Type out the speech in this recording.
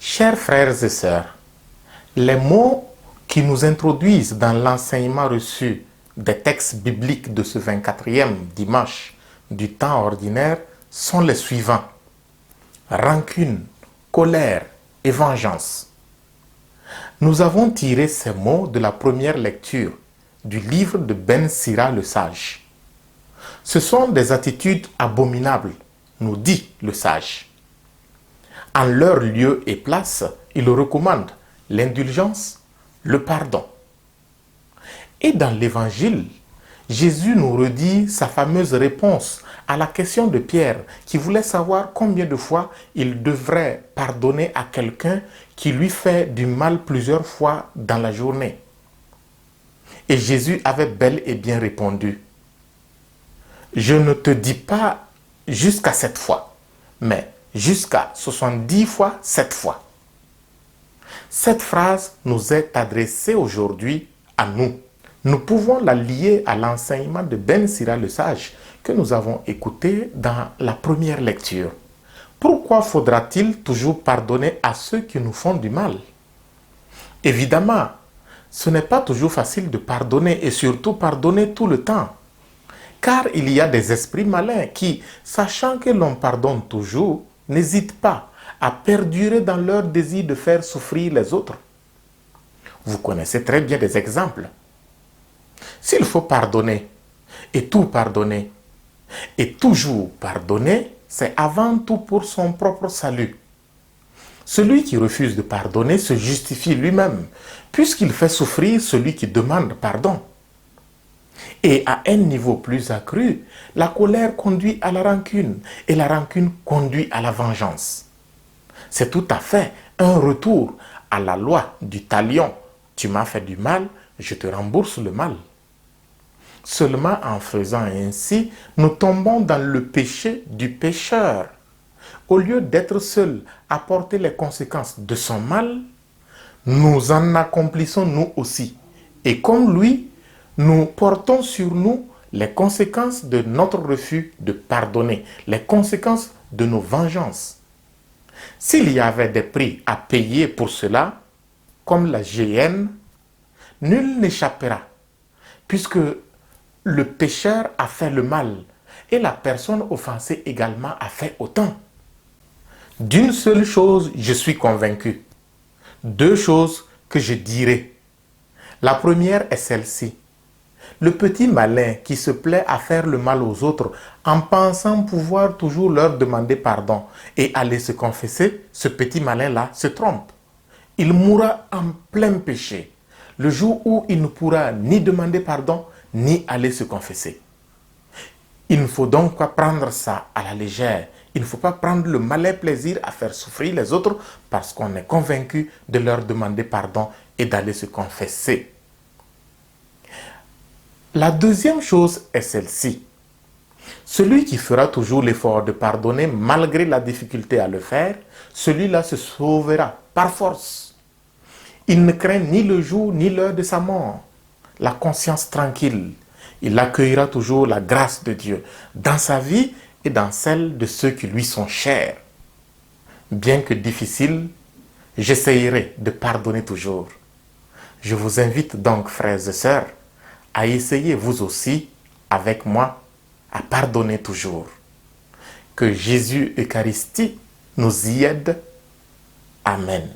Chers frères et sœurs, les mots qui nous introduisent dans l'enseignement reçu des textes bibliques de ce 24e dimanche du temps ordinaire sont les suivants: rancune, colère et vengeance. Nous avons tiré ces mots de la première lecture du livre de Ben Sira le sage. Ce sont des attitudes abominables, nous dit le sage. En leur lieu et place, il recommande l'indulgence, le pardon. Et dans l'Évangile, Jésus nous redit sa fameuse réponse à la question de Pierre qui voulait savoir combien de fois il devrait pardonner à quelqu'un qui lui fait du mal plusieurs fois dans la journée. Et Jésus avait bel et bien répondu: je ne te dis pas jusqu'à 7 fois, mais jusqu'à 70 fois 7 fois. Cette phrase nous est adressée aujourd'hui à nous. Nous pouvons la lier à l'enseignement de Ben Sira le sage que nous avons écouté dans la première lecture. Pourquoi faudra-t-il toujours pardonner à ceux qui nous font du mal? Évidemment, ce n'est pas toujours facile de pardonner et surtout pardonner tout le temps. Car il y a des esprits malins qui, sachant que l'on pardonne toujours, n'hésitent pas à perdurer dans leur désir de faire souffrir les autres. Vous connaissez très bien des exemples. S'il faut pardonner, et tout pardonner, et toujours pardonner, c'est avant tout pour son propre salut. Celui qui refuse de pardonner se justifie lui-même, puisqu'il fait souffrir celui qui demande pardon. Et à un niveau plus accru, la colère conduit à la rancune, et la rancune conduit à la vengeance. C'est tout à fait un retour à la loi du talion. Tu m'as fait du mal, je te rembourse le mal. Seulement en faisant ainsi, nous tombons dans le péché du pécheur. Au lieu d'être seuls à porter les conséquences de son mal, nous en accomplissons nous aussi. Et comme lui, nous portons sur nous les conséquences de notre refus de pardonner, les conséquences de nos vengeances. S'il y avait des prix à payer pour cela, comme la géhenne, nul n'échappera, puisque le pécheur a fait le mal et la personne offensée également a fait autant. D'une seule chose, je suis convaincu. Deux choses que je dirai. La première est celle-ci. Le petit malin qui se plaît à faire le mal aux autres en pensant pouvoir toujours leur demander pardon et aller se confesser, ce petit malin-là se trompe. Il mourra en plein péché, le jour où il ne pourra ni demander pardon, ni aller se confesser. Il ne faut donc pas prendre ça à la légère. Il ne faut pas prendre le malin plaisir à faire souffrir les autres parce qu'on est convaincu de leur demander pardon et d'aller se confesser. La deuxième chose est celle-ci. Celui qui fera toujours l'effort de pardonner malgré la difficulté à le faire, celui-là se sauvera par force. Il ne craint ni le jour ni l'heure de sa mort. La conscience tranquille. Il accueillera toujours la grâce de Dieu dans sa vie et dans celle de ceux qui lui sont chers. Bien que difficile, j'essayerai de pardonner toujours. Je vous invite donc, frères et sœurs, à essayer vous aussi, avec moi, à pardonner toujours. Que Jésus Eucharistie nous y aide. Amen.